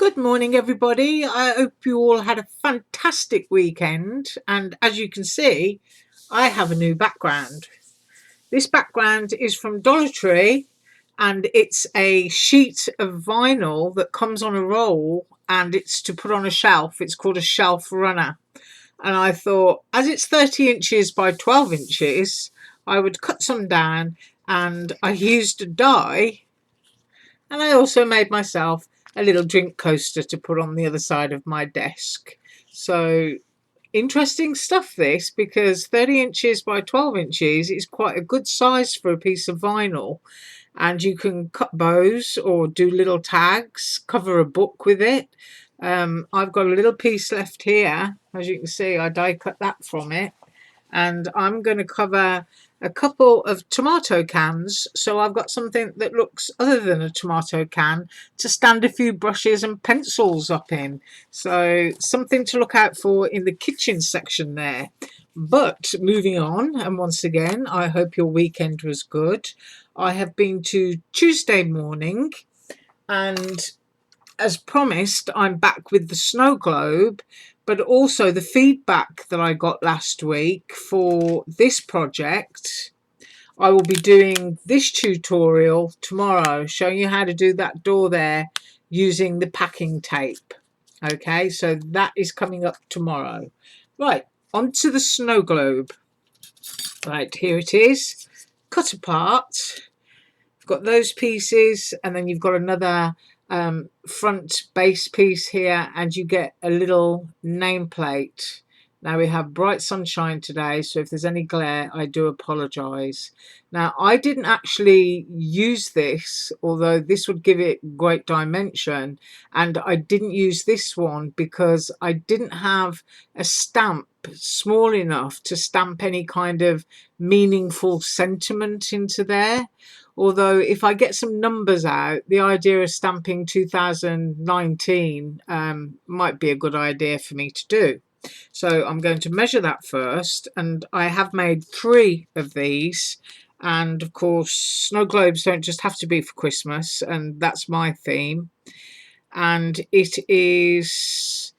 Good morning, everybody. I hope you all had a fantastic weekend. And as you can see, I have a new background. This background is from Dollar Tree and it's a sheet of vinyl that comes on a roll and it's to put on a shelf. It's called a shelf runner. And I thought, as it's 30 inches by 12 inches, I would cut some down and I used a die and I also made myself a little drink coaster to put on the other side of my desk. So interesting stuff this, because 30 inches by 12 inches is quite a good size for a piece of vinyl, and you can cut bows or do little tags, cover a book with it. I've got a little piece left here. As you can see, I die cut that from it, and I'm going to cover a couple of tomato cans, so I've got something that looks other than a tomato can to stand a few brushes and pencils up in, so something to look out for in the kitchen section there. But moving on, and once again, I hope your weekend was good. I have been to Tuesday morning, and as promised, I'm back with the snow globe, but also the feedback that I got last week for this project. I will be doing this tutorial tomorrow, showing you how to do that door there using the packing tape. Okay, so that is coming up tomorrow. Right, onto the snow globe. Right, here it is, cut apart. You've got those pieces, and then you've got another front base piece here, and you get a little nameplate. Now we have bright sunshine today, so if there's any glare, I do apologize. Now I didn't actually use this, although this would give it great dimension, and I didn't use this one because I didn't have a stamp small enough to stamp any kind of meaningful sentiment into there. Although if I get some numbers out, the idea of stamping 2019 might be a good idea for me to do. So I'm going to measure that first, and I have made 3 of these. And of course, snow globes don't just have to be for Christmas, and that's my theme. And it is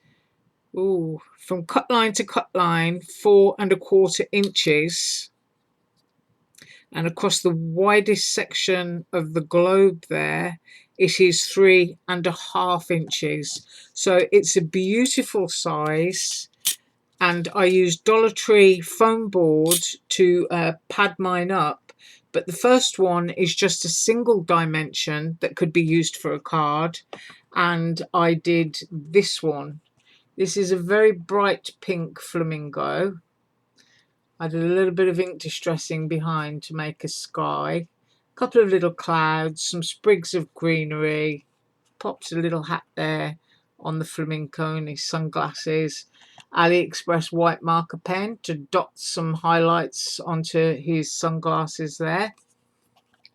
from cut line to cut line, 4¼ inches. And across the widest section of the globe there, it is 3½ inches. So it's a beautiful size, and I used Dollar Tree foam board to pad mine up. But the first one is just a single dimension that could be used for a card, and I did this one. This is a very bright pink flamingo. I did a little bit of ink distressing behind to make a sky, a couple of little clouds, some sprigs of greenery, popped a little hat there on the flamingo and his sunglasses, AliExpress white marker pen to dot some highlights onto his sunglasses there,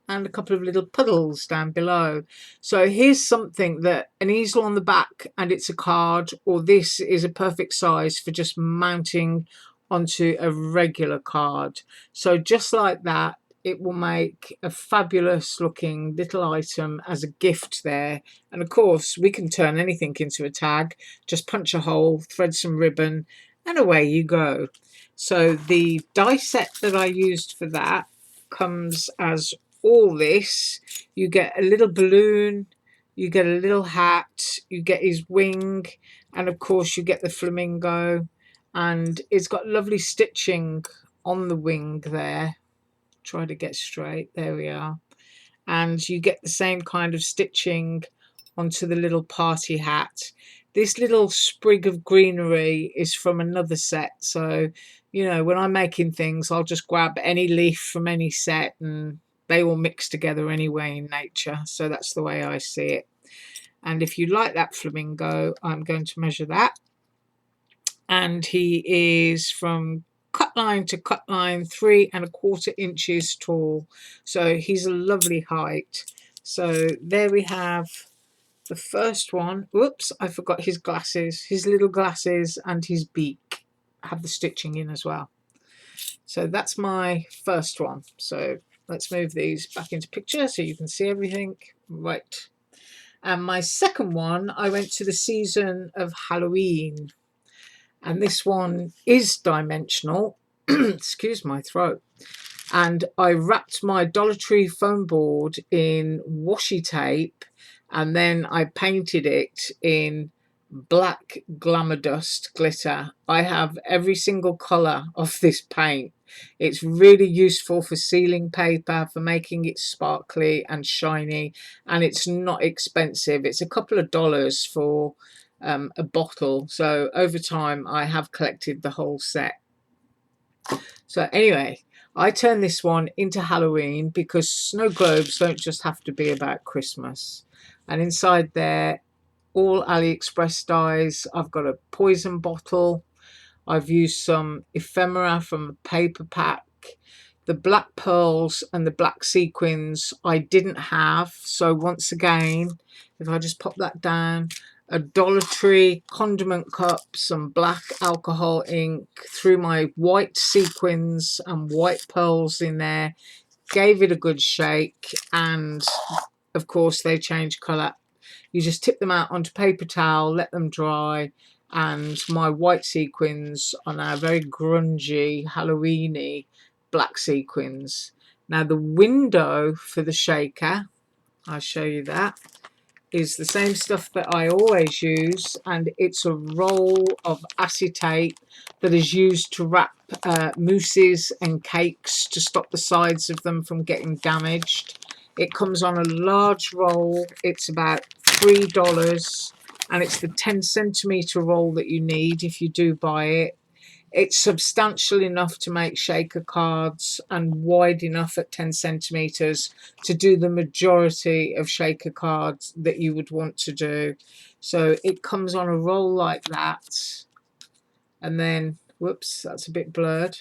and a couple of little puddles down below. So here's something that an easel on the back and it's a card, or this is a perfect size for just mounting onto a regular card. So just like that, it will make a fabulous looking little item as a gift there. And of course we can turn anything into a tag. Just punch a hole, thread some ribbon, and away you go. So the die set that I used for that comes as all this. You get a little balloon, you get a little hat, you get his wing, and of course you get the flamingo. And it's got lovely stitching on the wing there. Try to get straight, there we are. And you get the same kind of stitching onto the little party hat. This little sprig of greenery is from another set, so you know, when I'm making things, I'll just grab any leaf from any set, and they all mix together anyway in nature. So that's the way I see it. And if you like that flamingo, I'm going to measure that. And he is from cut line to cut line, 3¼ inches tall. So he's a lovely height. So there we have the first one. Whoops, I forgot his glasses, his little glasses, and his beak have the stitching in as well. So that's my first one. So let's move these back into picture so you can see everything. Right. And my second one, I went to the season of Halloween, and this one is dimensional. Excuse my throat. And I wrapped my Dollar Tree foam board in washi tape, and then I painted it in black glamour dust glitter. I have every single colour of this paint. It's really useful for sealing paper, for making it sparkly and shiny, and it's not expensive. It's a couple of dollars for a bottle. So over time I have collected the whole set. So anyway, I turned this one into Halloween because snow globes don't just have to be about Christmas. And inside there, all AliExpress dies. I've got a poison bottle. I've used some ephemera from a paper pack. The black pearls and the black sequins I didn't have. So once again, if I just pop that down, a Dollar Tree condiment cup, some black alcohol ink, threw my white sequins and white pearls in there, gave it a good shake, and of course they change colour. You just tip them out onto paper towel, let them dry, and my white sequins are now very grungy, Halloweeny black sequins. Now the window for the shaker, I'll show you that, is the same stuff that I always use, and it's a roll of acetate that is used to wrap mousses and cakes to stop the sides of them from getting damaged. It comes on a large roll. It's about $3, and it's the 10cm roll that you need if you do buy it. It's substantial enough to make shaker cards and wide enough at 10cm to do the majority of shaker cards that you would want to do. So it comes on a roll like that, and then, whoops, that's a bit blurred.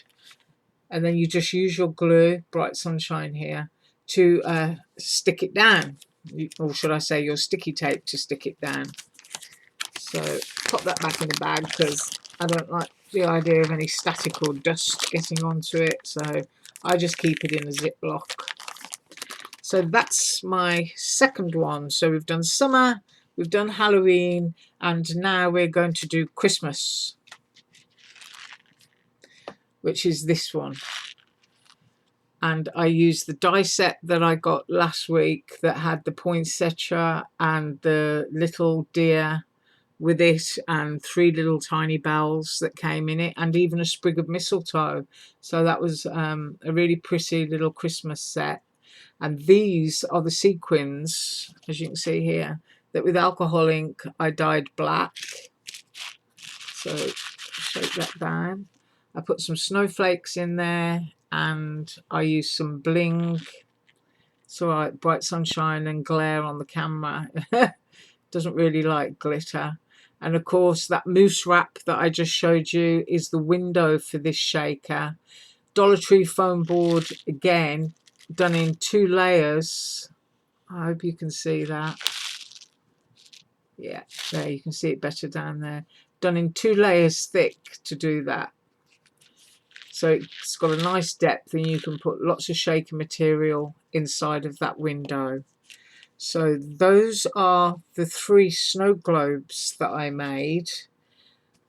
And then you just use your glue, Bright Sunshine here, to stick it down. Or should I say your sticky tape to stick it down. So pop that back in the bag because I don't like the idea of any static or dust getting onto it, so I just keep it in a Ziploc. So that's my second one. So we've done summer, we've done Halloween, and now we're going to do Christmas, which is this one. And I used the die set that I got last week that had the poinsettia and the little deer with it, and 3 little tiny bells that came in it, and even a sprig of mistletoe. So that was a really pretty little Christmas set. And these are the sequins, as you can see here, that with alcohol ink I dyed black. So shake that down. I put some snowflakes in there, and I used some bling. So I Bright Sunshine and glare on the camera. Doesn't really like glitter. And of course that mousse wrap that I just showed you is the window for this shaker. Dollar Tree foam board, again, done in 2 layers. I hope you can see that. Yeah, there, you can see it better down there. Done in 2 layers thick to do that. So it's got a nice depth, and you can put lots of shaker material inside of that window. So those are the 3 snow globes that I made.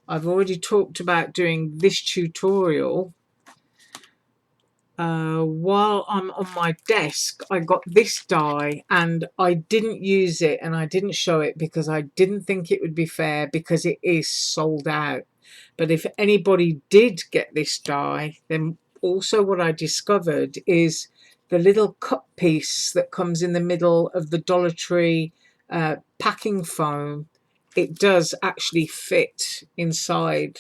I've already talked about doing this tutorial. While I'm on my desk, I got this die, and I didn't use it and I didn't show it because I didn't think it would be fair, because it is sold out. But if anybody did get this die, then also what I discovered is the little cut piece that comes in the middle of the Dollar Tree packing foam, it does actually fit inside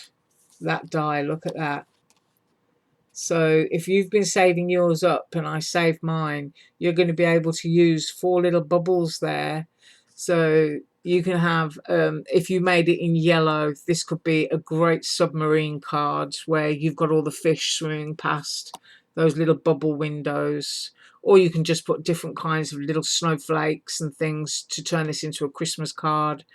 that die. Look at that. So if you've been saving yours up, and I saved mine, you're going to be able to use 4 little bubbles there. So you can have, if you made it in yellow, this could be a great submarine card where you've got all the fish swimming past those little bubble windows. Or you can just put different kinds of little snowflakes and things to turn this into a Christmas card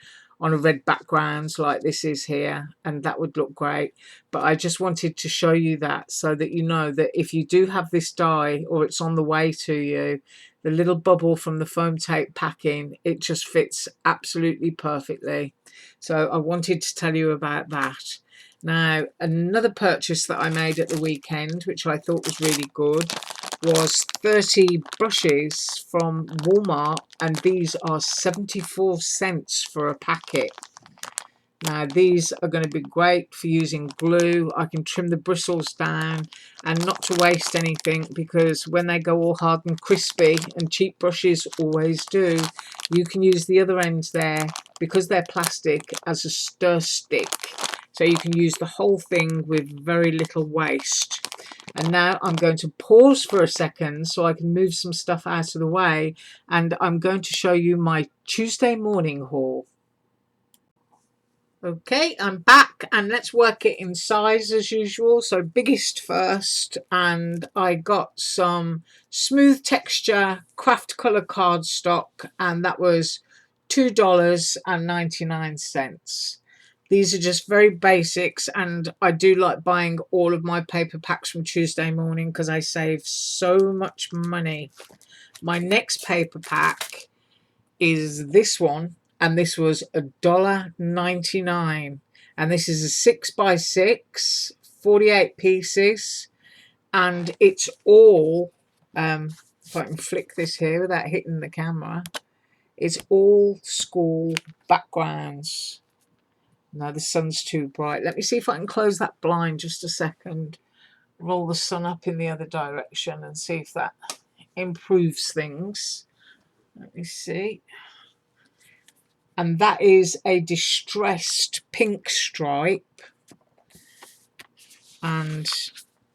on a red background like this is here, and that would look great. But I just wanted to show you that so that you know that if you do have this die, or it's on the way to you, the little bubble from the foam tape packing, it just fits absolutely perfectly. So I wanted to tell you about that. Now, another purchase that I made at the weekend, which I thought was really good, was 30 brushes from Walmart, and these are 74 cents for a packet. Now these are going to be great for using glue. I can trim the bristles down and not to waste anything, because when they go all hard and crispy, and cheap brushes always do, you can use the other ends there, because they're plastic, as a stir stick. So you can use the whole thing with very little waste. And now I'm going to pause for a second so I can move some stuff out of the way, and I'm going to show you my Tuesday morning haul. Okay, I'm back, and let's work it in size as usual. So biggest first, and I got some smooth texture craft color cardstock, and that was $2.99. These are just very basics, and I do like buying all of my paper packs from Tuesday morning because I save so much money. My next paper pack is this one, and this was $1.99, and this is a 6x6, 48 pieces, and it's all if I can flick this here without hitting the camera, it's all school backgrounds. No, the sun's too bright. Let me see if I can close that blind just a second, roll the sun up in the other direction and see if that improves things. Let me see. And that is a distressed pink stripe, and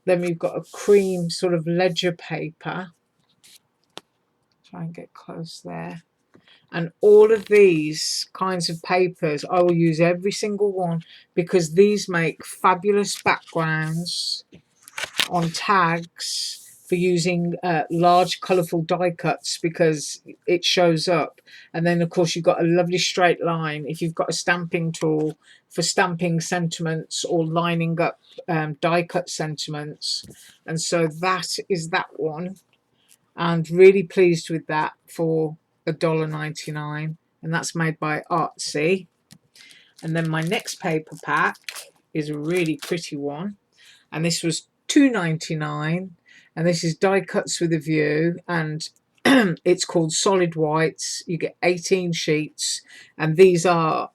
then we've got a cream sort of ledger paper. Try and get close there. And all of these kinds of papers, I will use every single one, because these make fabulous backgrounds on tags for using large colourful die cuts, because it shows up. And then of course you've got a lovely straight line if you've got a stamping tool for stamping sentiments or lining up die cut sentiments. And so that is that one, and really pleased with that for $1.99, and that's made by Artsy. And then my next paper pack is a really pretty one, and this was $2.99, and this is die cuts with a view, and it's called Solid Whites. You get 18 sheets, and these are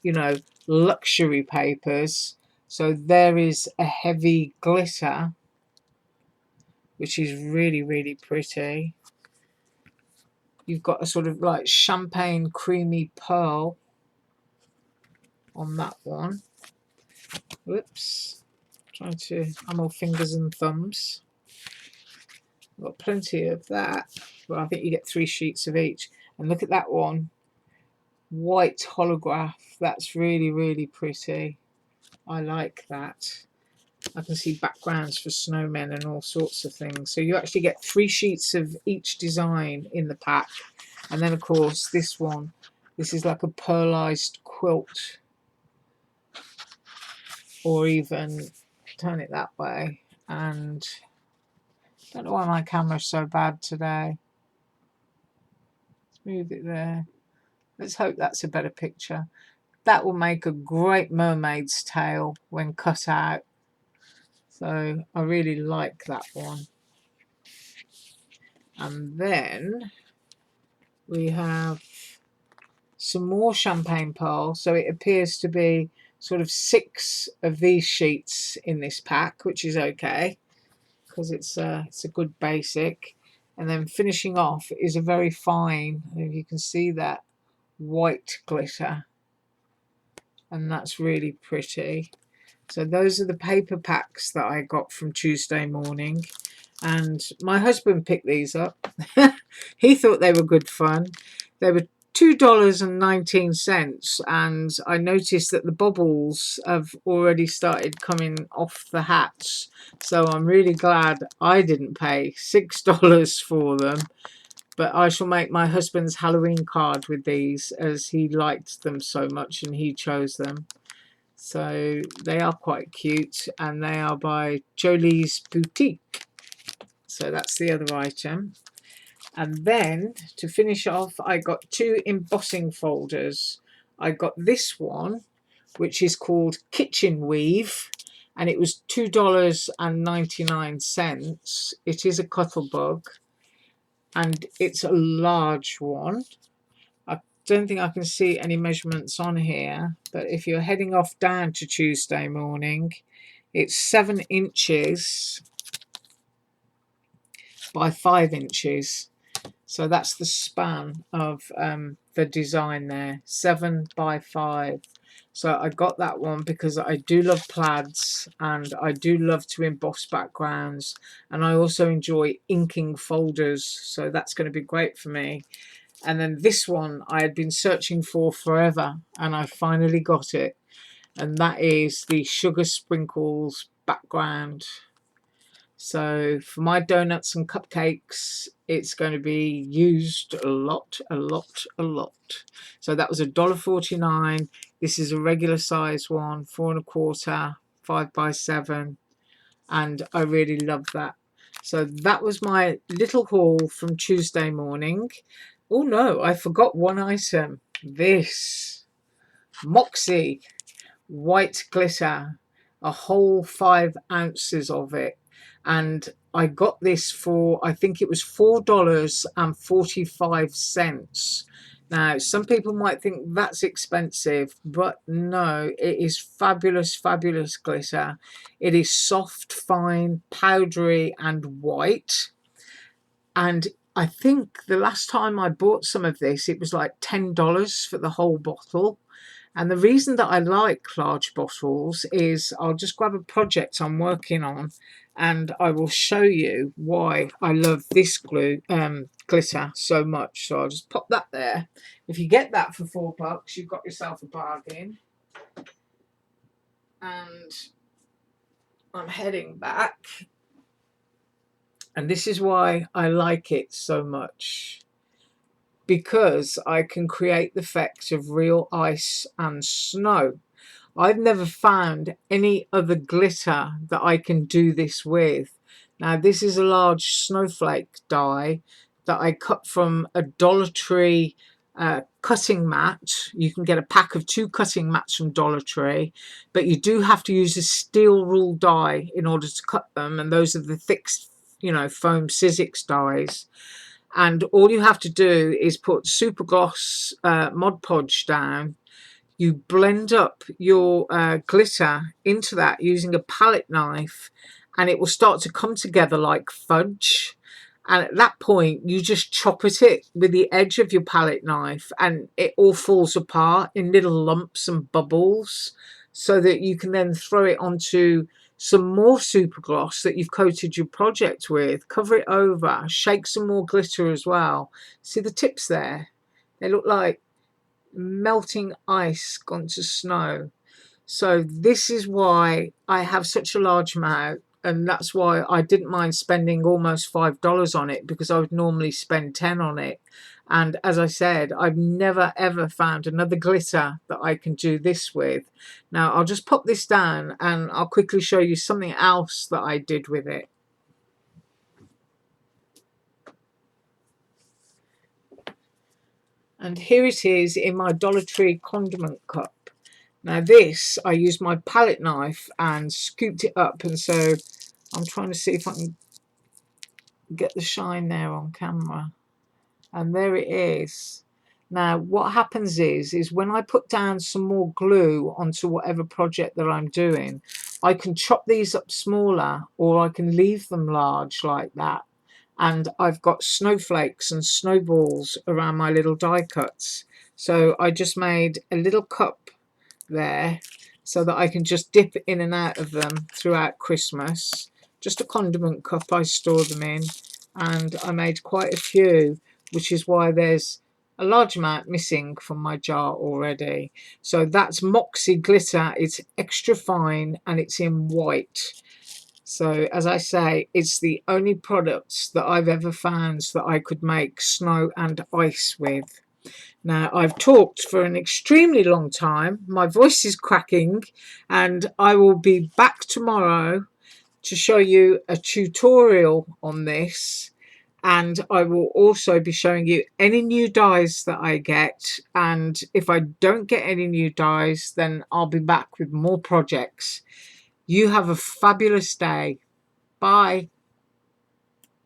you know, luxury papers. So there is a heavy glitter, which is really, really pretty. You've got a sort of like champagne creamy pearl on that one. Whoops, I'm all fingers and thumbs. Got plenty of that. Well, I think you get 3 sheets of each. And look at that one, white holograph. That's really, really pretty. I like that. I can see backgrounds for snowmen and all sorts of things. So you actually get 3 sheets of each design in the pack. And then of course this one, this is like a pearlized quilt, or even turn it that way. And I don't know why my camera's so bad today. Let's move it there. Let's hope that's a better picture. That will make a great mermaid's tail when cut out. So I really like that one. And then we have some more champagne pearl. So it appears to be sort of 6 of these sheets in this pack, which is okay, because it's a good basic. And then finishing off is a very fine, if you can see that, white glitter, and that's really pretty. So those are the paper packs that I got from Tuesday morning, and my husband picked these up. He thought they were good fun. They were $2.19, and I noticed that the bubbles have already started coming off the hats, so I'm really glad I didn't pay $6 for them. But I shall make my husband's Halloween card with these, as he liked them so much and he chose them. So they are quite cute, and they are by Jolie's Boutique. So that's the other item. And then to finish off, I got 2 embossing folders. I got this one, which is called Kitchen Weave, and it was $2.99. It is a Cuttlebug, and it's a large one. I don't think I can see any measurements on here, but if you're heading off down to Tuesday morning, it's 7 inches by 5 inches. So that's the span of the design there, 7 by 5. So I got that one because I do love plaids and I do love to emboss backgrounds, and I also enjoy inking folders, so that's going to be great for me. And then this one I had been searching for forever, and I finally got it, and that is the Sugar Sprinkles background. So for my donuts and cupcakes, it's going to be used a lot. So that was $1.49. This is a regular size one, 4 1/4, 5 by 7, and I really love that. So that was my little haul from Tuesday morning. Oh no, I forgot one item. This Moxie white glitter, a whole 5 ounces of it, and I got this for, I think it was $4.45. Now some people might think that's expensive, but no, it is fabulous glitter. It is soft, fine, powdery and white, and I think the last time I bought some of this it was like $10 for the whole bottle. And the reason that I like large bottles is I'll just grab a project I'm working on and I will show you why I love this glitter so much. So I'll just pop that there. If you get that for $4, you've got yourself a bargain. And I'm heading back. And this is why I like it so much, because I can create the effect of real ice and snow. I've never found any other glitter that I can do this with. Now this is a large snowflake die that I cut from a Dollar Tree cutting mat. You can get a pack of 2 cutting mats from Dollar Tree, but you do have to use a steel rule die in order to cut them, and those are the thick, foam Sizzix dies. And all you have to do is put super gloss Mod Podge down. You blend up your glitter into that using a palette knife, and it will start to come together like fudge. And at that point you just chop at it with the edge of your palette knife, and it all falls apart in little lumps and bubbles, so that you can then throw it onto some more super gloss that you've coated your project with, cover it over, shake some more glitter as well. See the tips there? They look like melting ice gone to snow. So this is why I have such a large amount, and that's why I didn't mind spending almost $5 on it, because I would normally spend 10 on it. And as I said, I've never ever found another glitter that I can do this with. Now I'll just pop this down and I'll quickly show you something else that I did with it. And here it is in my Dollar Tree condiment cup. Now this, I used my palette knife and scooped it up, and so I'm trying to see if I can get the shine there on camera. And there it is. Now what happens is when I put down some more glue onto whatever project that I'm doing, I can chop these up smaller, or I can leave them large like that. And I've got snowflakes and snowballs around my little die cuts. So I just made a little cup there so that I can just dip in and out of them throughout Christmas. Just a condiment cup I store them in, and I made quite a few, which is why there's a large amount missing from my jar already. So that's Moxie glitter. It's extra fine and it's in white. So as I say, it's the only products that I've ever found that I could make snow and ice with. Now I've talked for an extremely long time. My voice is cracking, and I will be back tomorrow to show you a tutorial on this. And I will also be showing you any new dies that I get, and if I don't get any new dies, then I'll be back with more projects. You have a fabulous day. Bye.